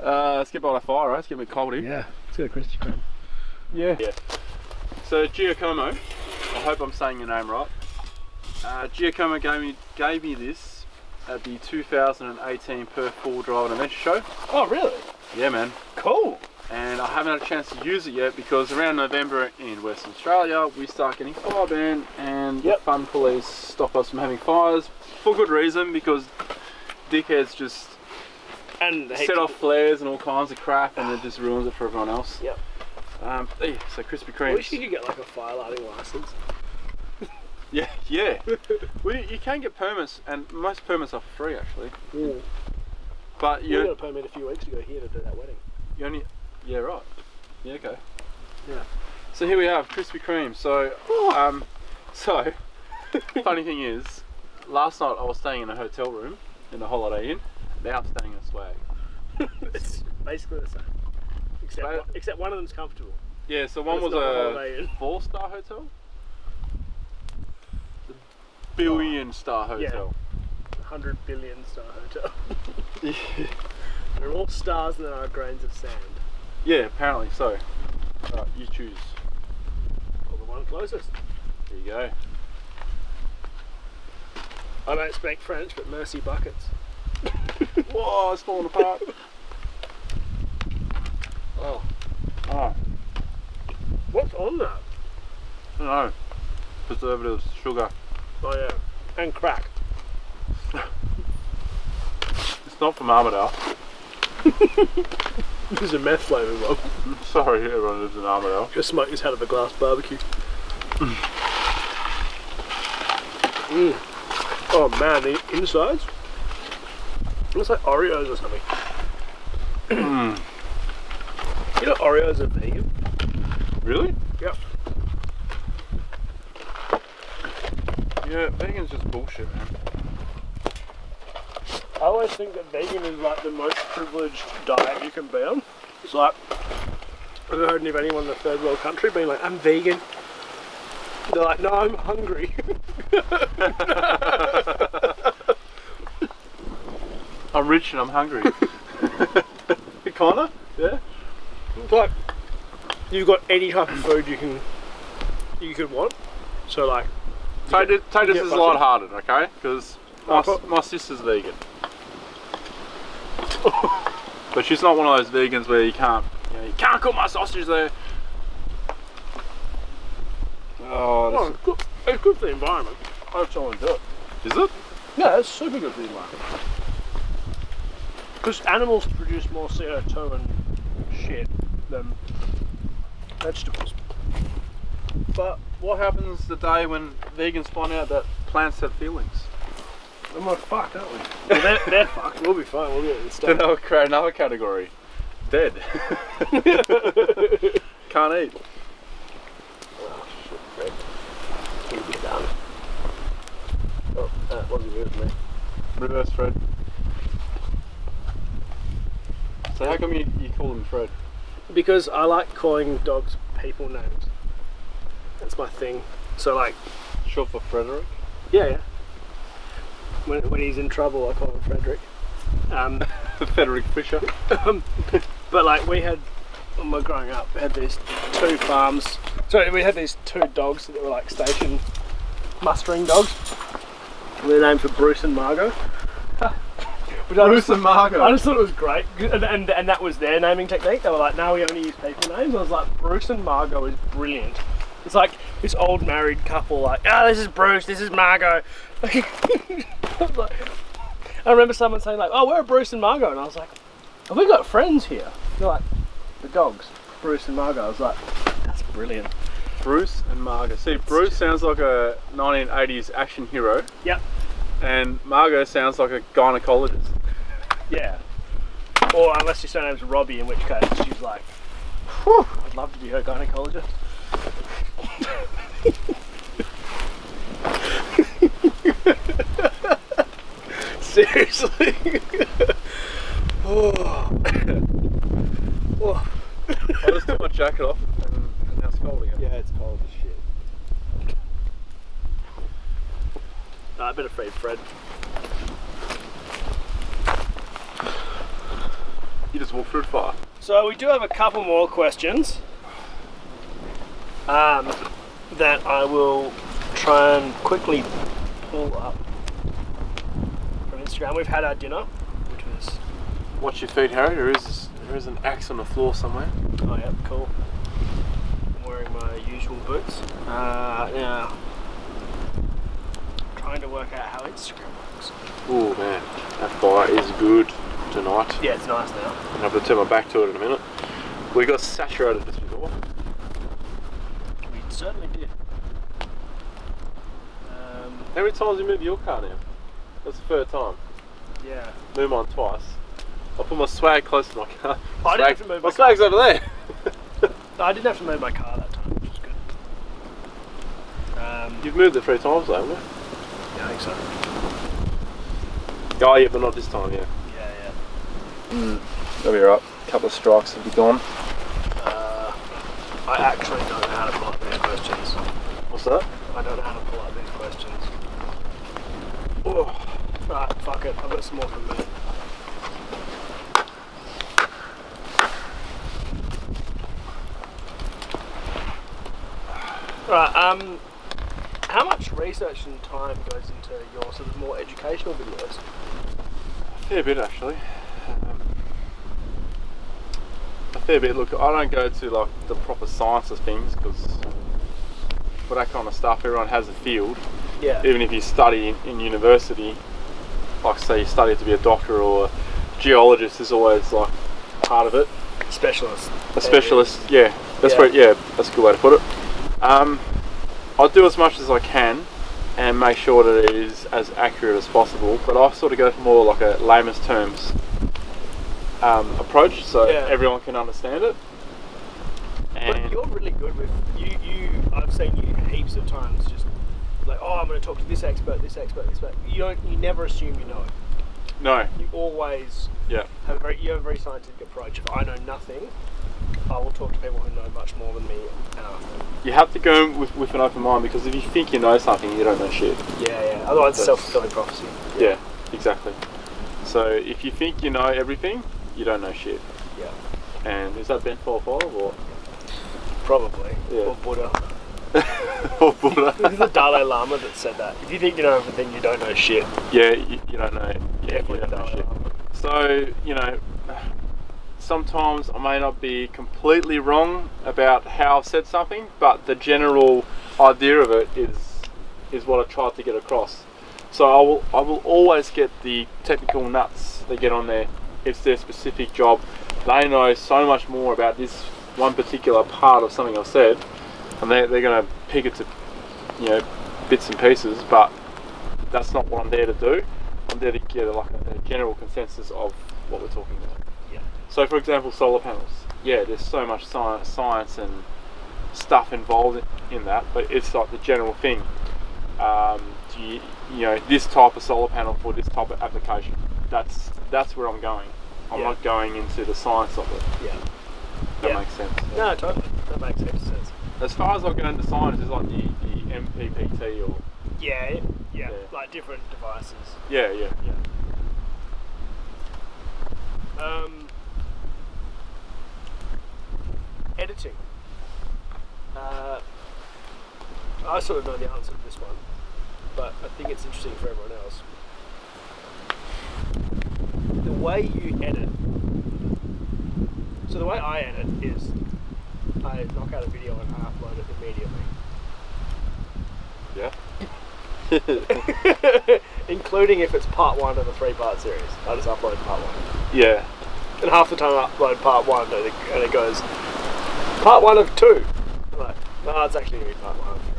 Let's get by the fire, right? Let's get a bit cold here. Yeah. Let's get a Krispy Kreme. Yeah. So Giacomo, I hope I'm saying your name right. Giacomo gave me this at the 2018 Perth Full Drive and Adventure Show. Oh really? Yeah, man. Cool. And I haven't had a chance to use it yet because around November in Western Australia we start getting fire ban and the fun police stop us from having fires for good reason because dickheads just set off flares and all kinds of crap and it just ruins it for everyone else. Yep. So Krispy Kremes. I wish you could get like a fire lighting license. Yeah. Well, you can get permits and most permits are free actually. Mm. But you got a permit a few weeks ago here to do that wedding. Yeah, right. Yeah, okay. Yeah. So here we have Krispy Kreme. So, funny thing is, last night I was staying in a hotel room in the Holiday Inn. Now I'm staying in a swag. It's basically the same, except one of them's comfortable. Yeah. So one was a 4-star hotel. The billion-star hotel. Yeah. 100 billion star hotel. Yeah. They're all stars and there are grains of sand. Yeah, apparently so. Right, you choose. Or the one closest. There you go. I don't speak French, but mercy buckets. Whoa, it's falling apart. Oh. What's on that? I don't know. Preservatives, sugar. Oh yeah. And crack. It's not from Armadale. This is a meth flavour one. Sorry, everyone lives in Armadale. Just smoke this out of a glass barbecue. Oh man, the insides. Looks like Oreos or something. You know Oreos are vegan? Really? Yep. Yeah, vegan's just bullshit, man. I always think that vegan is like the most privileged diet you can be on. It's like, I've never heard of anyone in a third world country being like, I'm vegan. They're like, no, I'm hungry. I'm rich and I'm hungry. Kinda? Yeah. It's like, you've got any type of food you could want. So like, take this as light-hearted, okay? Because my sister's vegan. But she's not one of those vegans where you can't you can't cook my sausage there. Oh, it's good for the environment. I hope someone do it. is it? Yeah, it's super good for the environment. Because animals produce more CO2 and shit than vegetables. But what happens the day when vegans find out that plants have feelings? Then we're fucked, aren't we? Well, they're fucked. We'll be fine. We'll get it Then instead. they'll create another category. Dead. Can't eat. Oh, shit, Fred. Can be done. Oh, that wasn't good for me. Reverse Fred. So how come you call him Fred? Because I like calling dogs people names. That's my thing. So like, Short for Frederick? yeah. When he's in trouble, I call him Frederick. Frederick Fisher. But like we had, when we were growing up, we had these 2 farms. So we had these 2 dogs that were like station mustering dogs. Their names were Bruce and Margot. Bruce and Margot. I just thought it was great, and that was their naming technique. They were like, "No, we only use people names." I was like, "Bruce and Margot is brilliant." It's like this old married couple, like, "Oh, this is Bruce, this is Margot." I was like, I remember someone saying like, "Oh, we're Bruce and Margot," and I was like, "Have we got friends here?" They're like, "The dogs, Bruce and Margot." I was like, "That's brilliant." Bruce and Margot. See, Bruce sounds like a 1980s action hero. Yep. And Margot sounds like a gynaecologist. Yeah. Or unless your surname's Robbie, in which case she's like, whew, I'd love to be her gynaecologist. Seriously. Oh. I just took my jacket off and now it's cold again. Yeah, it's cold as shit. I better feed Fred. You just walked through fire. So we do have a couple more questions that I will try and quickly pull up from Instagram. We've had our dinner, which was... Watch your feet, Harry. There is an axe on the floor somewhere. Oh yeah, cool. I'm wearing my usual boots. Now, trying to work out how Instagram works. Oh man, that fire is good tonight. Yeah, it's nice now. I'm going to turn my back to it in a minute. We got saturated this before. We certainly did. How many times have you moved your car now? That's the third time. Yeah. Move mine twice. I put my swag close to my car. I didn't have to move my my swag's over there. No, I didn't have to move my car that time, which was good. You've moved it 3 times though, haven't you? Yeah, I think so. Oh yeah, but not this time, yeah. Yeah. That'll be alright. A couple of strikes will be gone. I actually don't know how to pull up these questions. What's that? I don't know how to pull up these questions. Oh. Right, fuck it. I've got some more from me. Right, how much research and time goes into your sort of more educational videos? A fair bit actually. A fair bit. Look, I don't go to like the proper science of things because for that kind of stuff, everyone has a field. Yeah. Even if you study in university, like say you study to be a doctor or a geologist is always like part of it. Specialist. A specialist, yeah. That's Yeah. right. Yeah, that's a good way to put it. I do as much as I can and make sure that it is as accurate as possible, but I sort of go for more like a layman's terms approach, so Yeah. everyone can understand it. But And you're really good with I've seen you heaps of times just like, oh, I'm going to talk to this expert. You never assume you know. no, You always yeah, have a very scientific approach. If I know nothing, I will talk to people who know much more than me. you have to go with an open mind because if you think you know something, you don't know shit. Yeah. Otherwise, it's self-fulfilling prophecy. Yeah, exactly. So if you think you know everything, you don't know shit. Yeah. And is that Ben 4-5 or? Probably. Yeah. Or Buddha. Or Buddha? This is the Dalai Lama that said that. If you think you know everything, you don't know shit. Yeah, you don't know. Yeah, you Definitely don't know Dalai shit. Lama. So, you know, sometimes I may not be completely wrong about how I've said something, but the general idea of it is what I tried to get across. So I will always get the technical nuts they get on there. It's their specific job. They know so much more about this one particular part of something I've said, and they're going to pick it to, you know, bits and pieces, but that's not what I'm there to do. I'm there to get a general consensus of what we're talking about. Yeah. So for example, solar panels. Yeah, there's so much science and stuff involved in that, but it's like the general thing. You know, this type of solar panel for this type of application. That's where I'm going. I'm not going into the science of it. Yeah. That makes sense. No, totally. That makes heaps of sense. As far as I go into science, is like the MPPT or Yeah, like different devices. yeah. Editing. I sort of know the answer to this one, but I think it's interesting for everyone else. The way you edit. So the way I edit is I knock out a video and I upload it immediately. Yeah. Including if it's part 1 of a 3-part series. I just upload part 1. Yeah. And half the time I upload part 1 and it goes, part 1 of 2. I'm like, no, it's actually going to be part 1 of 3.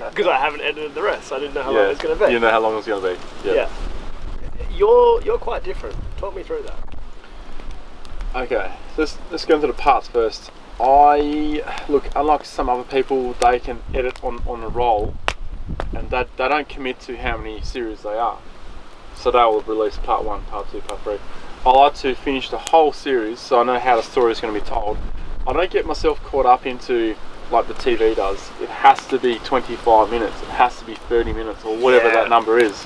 Because I haven't edited the rest, so I didn't know how long it was going to be. You know how long it was going to be. Yeah. You're quite different. Talk me through that. Okay, so let's go into the parts first. Unlike some other people, they can edit on a roll, and they don't commit to how many series they are. So they will release part 1, part 2, part 3. I like to finish the whole series so I know how the story is going to be told. I don't get myself caught up into like the TV does. It has to be 25 minutes, it has to be 30 minutes, or whatever that number is.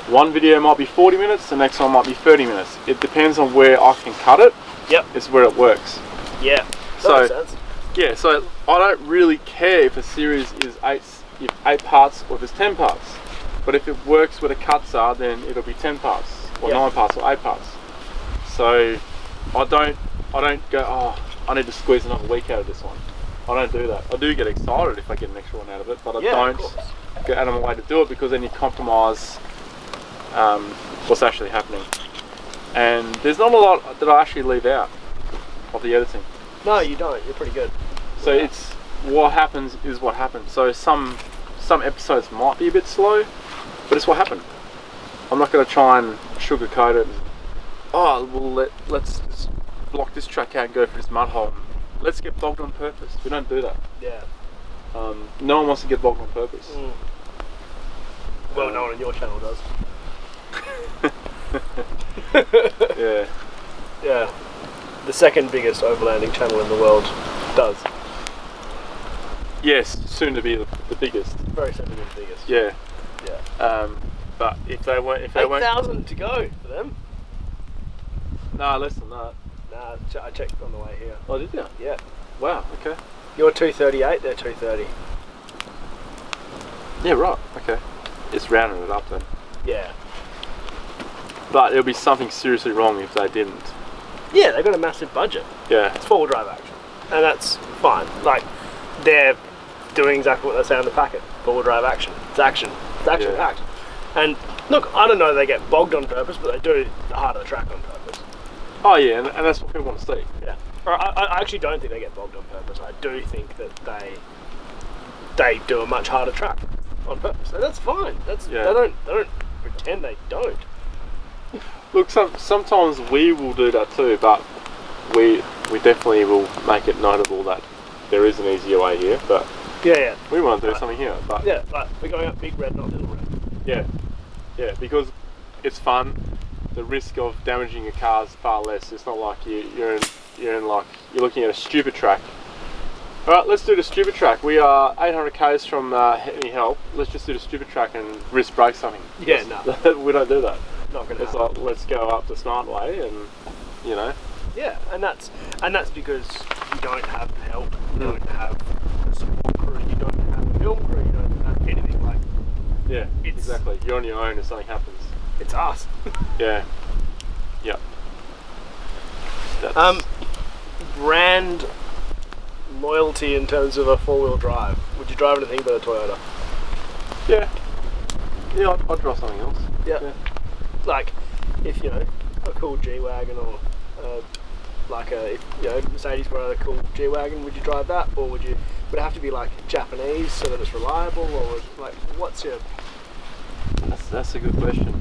One video might be 40 minutes, the next one might be 30 minutes. It depends on where I can cut it. Yep. It's where it works. Yeah. So, makes sense. yeah, so I don't really care if a series is 8 parts or if it's 10 parts. But if it works where the cuts are, then it'll be 10 parts, or 9 parts, or 8 parts. So I don't go, oh, I need to squeeze another week out of this one. I don't do that. I do get excited if I get an extra one out of it, but I don't go out of my way to do it, because then you compromise what's actually happening. And there's not a lot that I actually leave out of the editing. No, you don't. You're pretty good. So it's what happens is what happens. So some episodes might be a bit slow, but it's what happened. I'm not going to try and sugarcoat it. Oh, well, let's just block this track out and go for this mud hole. Let's get bogged on purpose. We don't do that. Yeah. No one wants to get bogged on purpose. Well, no one on your channel does. Yeah. Yeah. The second biggest overlanding channel in the world does. Yes, soon to be the biggest. Very soon to be the biggest. Yeah. Yeah. But if they weren't, 8,000 to go for them. Nah, less than that. Nah, I checked on the way here. Oh, did you? Yeah. Wow. Okay. You're 238. They're 230. Yeah. Right. Okay. It's rounding it up then. Yeah. But it'll be something seriously wrong if they didn't. Yeah, they've got a massive budget. Yeah. It's 4-wheel drive action, and that's fine. Like, they're doing exactly what they say on the packet. 4-wheel drive action. It's action. It's action packed. And look, I don't know they get bogged on purpose, but they do the heart of the track on purpose. Oh yeah, and that's what people want to see. Yeah. Or I actually don't think they get bogged on purpose. I do think that they do a much harder track on purpose, and that's fine. That's they don't pretend they don't. Look, sometimes we will do that too, but we definitely will make it notable that there is an easier way here. But yeah, we want to do something here. But yeah, like we're going up big red, not little red. Yeah, because it's fun. The risk of damaging your car is far less. It's not like you're looking at a stupid track. All right, let's do the stupid track. We are 800 k's from any help. Let's just do the stupid track and risk break something. Yeah, no, we don't do that. Not gonna. It's like, let's go up the smart way, and you know. Yeah, and that's because you don't have help, you don't have a support crew, you don't have a film crew, you don't have anything like. Yeah, exactly. You're on your own if something happens. It's us. Yeah. Yep. That's, brand loyalty in terms of a 4-wheel drive. Would you drive anything but a Toyota? yeah, I'd drive something else. Yeah. Like, if a cool G-Wagon or Mercedes brought out a cool G-Wagon, would you drive that, or would it have to be like Japanese so that it's reliable, or like what's your? That's a good question.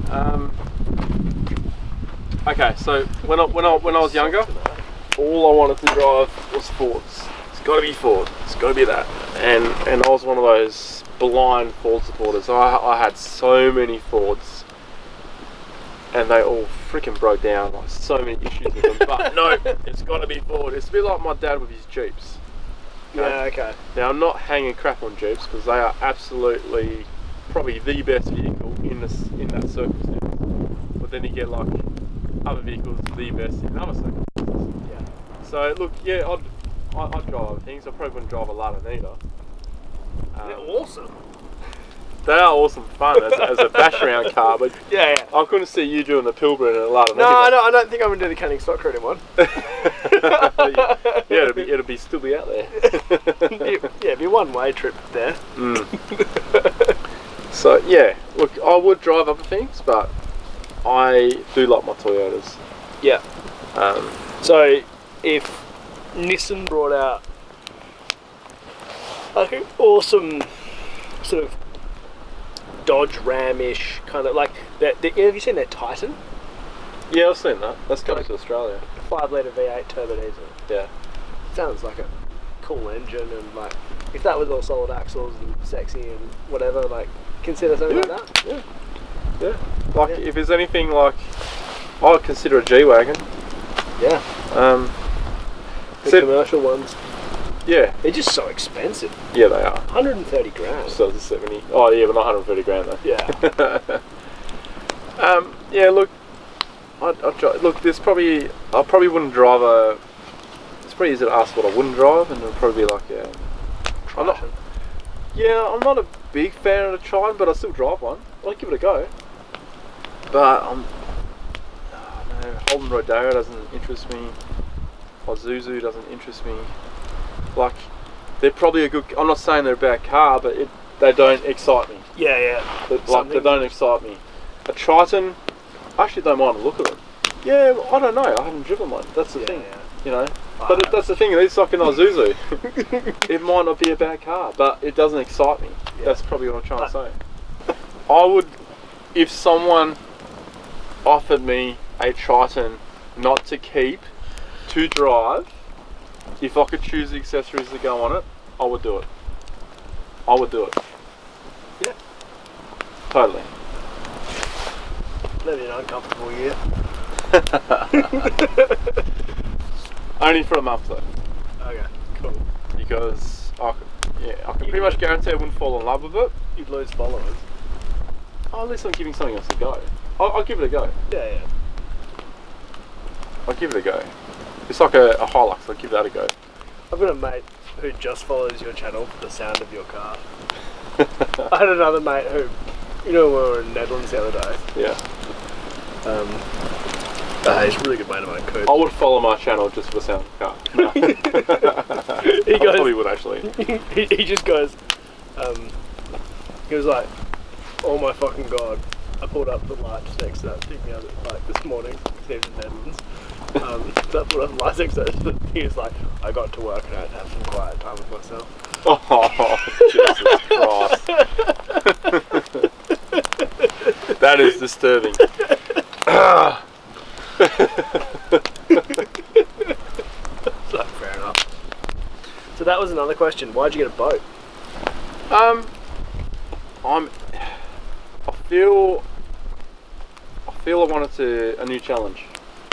Okay, so when I was younger, all I wanted to drive was Fords. It's got to be Ford. It's got to be that. And I was one of those blind Ford supporters. I had so many Fords, and they all freaking broke down. Like so many issues with them. But no, it's got to be Ford. It's a bit like my dad with his Jeeps. Yeah. Okay. Now I'm not hanging crap on Jeeps because they are absolutely probably the best vehicle in that circumstance. But then you get like other vehicles the best in other circumstances. Yeah. So look, yeah, I'd drive other things. I probably wouldn't drive a Lada neither. They're awesome. They are awesome fun as a bash around car, but Yeah. I couldn't see you doing the Pilbara in a Lada. No, I don't think I'm gonna do the Canning stock credit one. Yeah, it'll still be out there. It'd be a one-way trip there. So yeah, look, I would drive other things, but I do like my Toyotas. Yeah. So if Nissan brought out like an awesome sort of Dodge Ram-ish kind of like have you seen their Titan? Yeah, I've seen that. That's coming to Australia. 5-litre V8 turbo diesel. Yeah. Sounds like a cool engine, and like if that was all solid axles and sexy and whatever, like consider something like that. Yeah. Like if there's anything like, I'd consider a G-Wagon. Yeah. The commercial ones. Yeah. They're just so expensive. Yeah, they are. 130 grand. So it's 70. Oh yeah, but not 130 grand though. Yeah. Yeah. Look, I probably wouldn't drive a. It's pretty easy to ask what I wouldn't drive, and it'll probably be like I'm not a big fan of the Triton, but I still drive one. I'll give it a go. But no, Holden Rodeo doesn't interest me. Isuzu doesn't interest me. Like, they're probably a good. I'm not saying they're a bad car, but they don't excite me. Yeah. They don't excite me. A Triton, I actually don't mind the look of them. Yeah, I don't know. I haven't driven one. That's the thing. Yeah. You know. But that's the thing. It's like an Isuzu. It might not be a bad car, but it doesn't excite me. Yeah. That's probably what I'm trying to say. I would, if someone offered me a Triton, not to keep, to drive, if I could choose the accessories that go on it, I would do it. I would do it. Yeah. Totally. Maybe an uncomfortable year. Only for a month though. Okay, cool. Because I can pretty much guarantee I wouldn't fall in love with it. You'd lose followers. Oh, at least I'm giving something else a go. I'll give it a go. Yeah. I'll give it a go. It's like a Hilux, I'll give that a go. I've got a mate who just follows your channel for the sound of your car. I had another mate who, we were in Netherlands the other day. Yeah. He's a really good mate of mine, Coop. I would follow my channel just for the sound of the car. No. I probably would actually. He just goes, he was like, oh my fucking god, I pulled up the light just next to that thing the other, like this morning, because he was in Netherlands. That pulled up the light next to that. He was like, I got to work and I had to have some quiet time with myself. Oh, Jesus Christ. That is disturbing. So, fair enough. So that was another question. Why'd you get a boat? I feel I wanted a new challenge.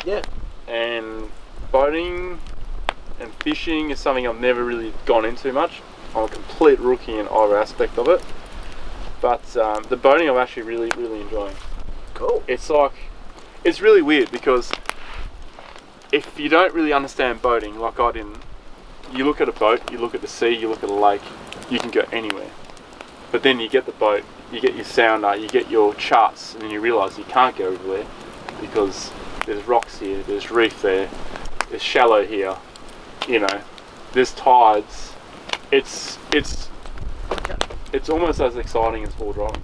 Yeah. And boating and fishing is something I've never really gone into much. I'm a complete rookie in either aspect of it. But the boating I'm actually really, really enjoying. Cool. It's really weird because if you don't really understand boating, like I didn't, you look at a boat, you look at the sea, you look at a lake, you can go anywhere. But then you get the boat, you get your sounder, you get your charts, and then you realise you can't go everywhere because there's rocks here, there's reef there, it's shallow here, you know, there's tides. It's almost as exciting as full driving.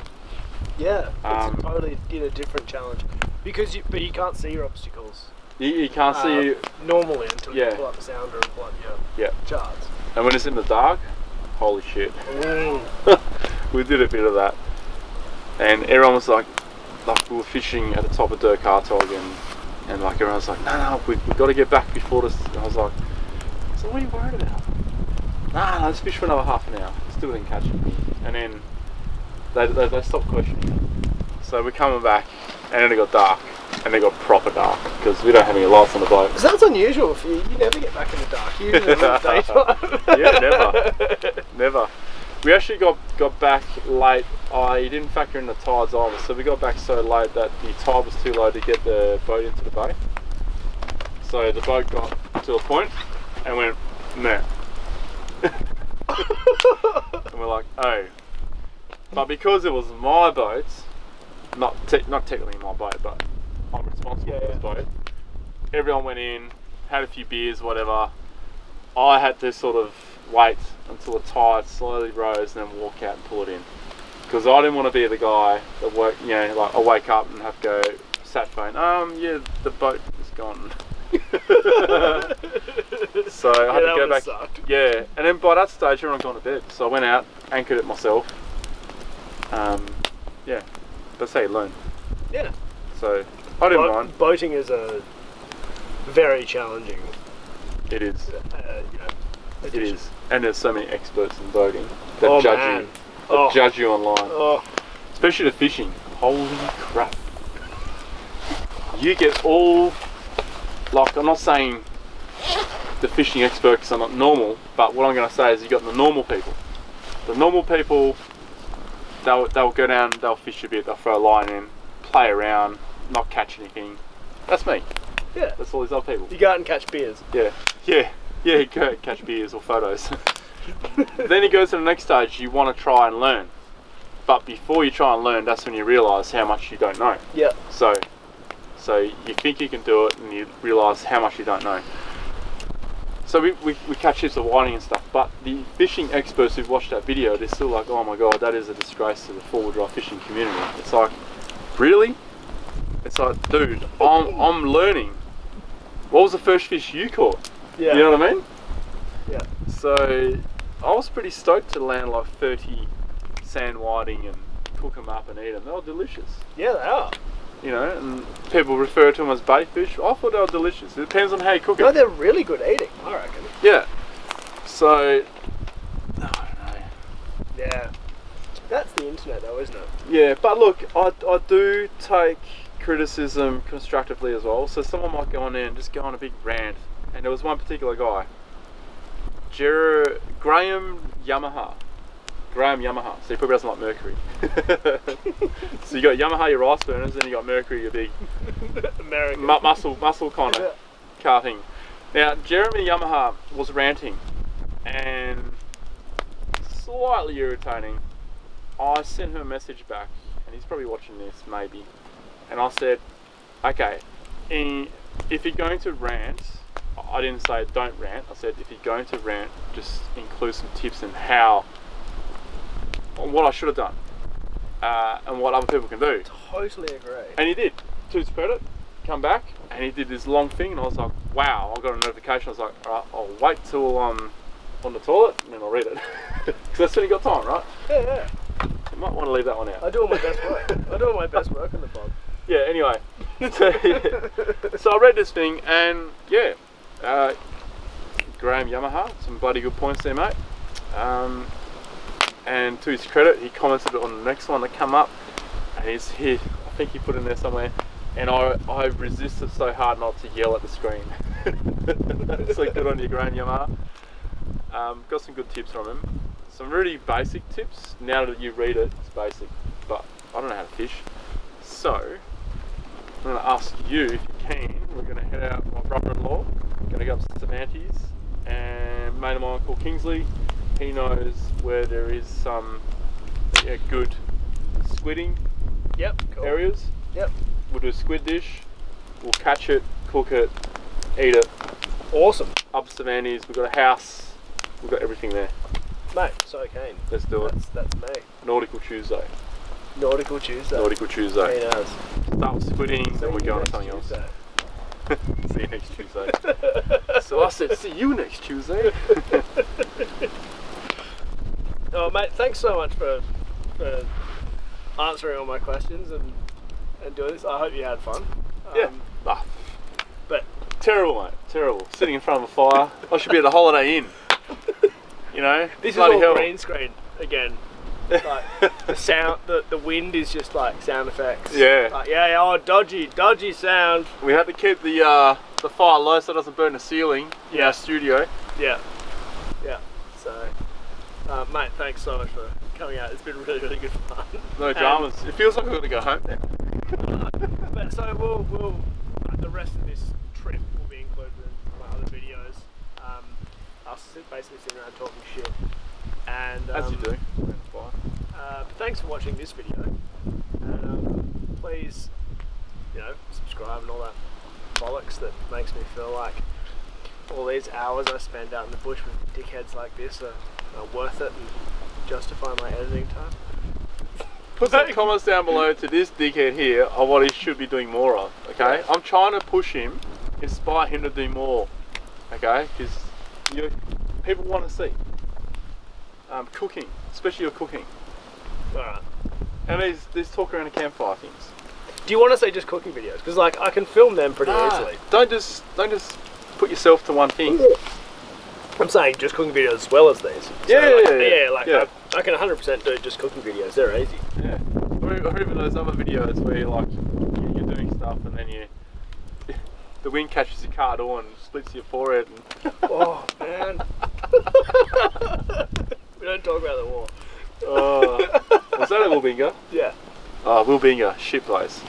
Yeah, it's totally a different challenge because you can't see your obstacles. You can't see normally until you pull up the sounder and plug your charts. And when it's in the dark, holy shit. We did a bit of that, and everyone was like we were fishing at the top of Dirk Hartog, and like everyone was like, no, we got to get back before this. And I was like, so what are you worried about? Nah, let's fish for another half an hour. Still didn't catch it. And then they stopped questioning. So we're coming back, and then it got dark, and it got proper dark because we don't have any lights on the boat. So that's unusual for you. You never get back in the dark. You usually live daytime. Yeah, never. We actually got back late. I didn't factor in the tides either, so we got back so late that the tide was too low to get the boat into the bay. So the boat got to a point and went, meh. And we're like, oh. But because it was my boat, not technically my boat, but I'm responsible for this boat, everyone went in, had a few beers, whatever. I had to sort of wait until the tide slowly rose and then walk out and pull it in. Because I didn't want to be the guy that I wake up and have to go, sat phone, yeah, the boat is gone. So I had to go back. Sucked. Yeah, and then by that stage everyone gone to bed. So I went out, anchored it myself. Yeah, that's how you learn. Yeah. So I didn't mind. Boating is a very challenging. It is. It addition. is, and there's so many experts in boating that judge you online. Especially the fishing. Holy crap! You get all, like, I'm not saying the fishing experts are not normal, but what I'm going to say is you got the normal people. The normal people, they'll go down, they'll fish a bit, they'll throw a line in, play around, not catch anything. That's me. Yeah. That's all these other people. You go out and catch beers. Yeah, you go out and catch beers or photos. Then you go to the next stage, you want to try and learn. But before you try and learn, that's when you realise how much you don't know. Yeah. So you think you can do it and you realise how much you don't know. So we catch heaps of whiting and stuff, but the fishing experts who've watched that video, they're still like, oh my god, that is a disgrace to the four-wheel drive fishing community. It's like, really? It's like, dude, I'm learning. What was the first fish you caught? Yeah. You know what I mean? Yeah. So I was pretty stoked to land like 30 sand whiting and cook them up and eat them. They were delicious. Yeah, they are. You know, and people refer to them as bait fish. I thought they were delicious. It depends on how you cook it. No, they're really good eating, I reckon. Yeah. So, I don't know. Yeah. That's the internet though, isn't it? Yeah, but look, I do take criticism constructively as well. So someone might go on there and just go on a big rant. And there was one particular guy, Graham Yamaha. So he probably doesn't like Mercury. So you got Yamaha, your rice burners, and you got Mercury, your big American muscle kind of car thing. Now Jeremy Yamaha was ranting and slightly irritating. I sent him a message back, and he's probably watching this maybe. And I said, okay, if you're going to rant, I didn't say don't rant. I said if you're going to rant, just include some tips in on what I should have done and what other people can do. Totally agree. And he did. To his credit, come back and he did this long thing, and I was like, wow! I got a notification. I was like, all right, I'll wait till I'm on the toilet and then I'll read it because that's when you got time, right? Yeah. You might want to leave that one out. I do all my best work. I do all my best work on the pod. Yeah. Anyway, so I read this thing and Graham Yamaha, some bloody good points there, mate. And to his credit, he commented on the next one that come up, and I think he put in there somewhere, and I resisted so hard not to yell at the screen. So good on you, Graham Yamaha. Got some good tips from him. Some really basic tips. Now that you read it, it's basic, but I don't know how to fish. So I'm going to ask you, if you can, we're going to head out with my brother-in-law, going to go up to Cervantes, and a mate of mine called Kingsley. He knows where there is some good squidding areas. Yep. We'll do a squid dish, we'll catch it, cook it, eat it, Awesome. Up Savannies, we've got a house, we've got everything there. Mate, so keen. Let's do it. That's me. Nautical Tuesday. Nautical Tuesday. Nautical Tuesday. He knows. Start with squidding, then we go on to something else. See you next Tuesday. So I said, see you next Tuesday. Oh, mate, thanks so much for answering all my questions and doing this. I hope you had fun. Yeah. But terrible, mate. Terrible. Sitting in front of a fire. I should be at a Holiday Inn. You know? this is Bloody all hell. green screen again. Like the sound, the wind is just like sound effects. Yeah. Like, oh, dodgy sound. We had to keep the fire low so it doesn't burn the ceiling in our studio. Yeah. So, mate, thanks so much for coming out. It's been really, really good fun. No dramas. It feels like we've got to go home now. But so we'll the rest of this trip will be included in my other videos. Us basically sitting around talking shit. And As you do. but thanks for watching this video. And please, subscribe and all that bollocks that makes me feel like all these hours I spend out in the bush with dickheads like this are worth it and justify my editing time. Put some comments down below to this dickhead here on what he should be doing more of, okay? I'm trying to push him, inspire him to do more, okay? Because people want to see. Cooking, especially your cooking. Alright. And these talk around a campfire things. Do you want to say just cooking videos? Because like I can film them pretty easily. Don't just put yourself to one thing. I'm saying just cooking videos as well as these. Yeah. I can 100% do just cooking videos. They're easy. Yeah. Or even those other videos where you're doing stuff and then the wind catches your car door and splits your forehead. And Oh man. We don't talk about the war. was that a Will Binger? Yeah. Oh, Will Binger, shit place.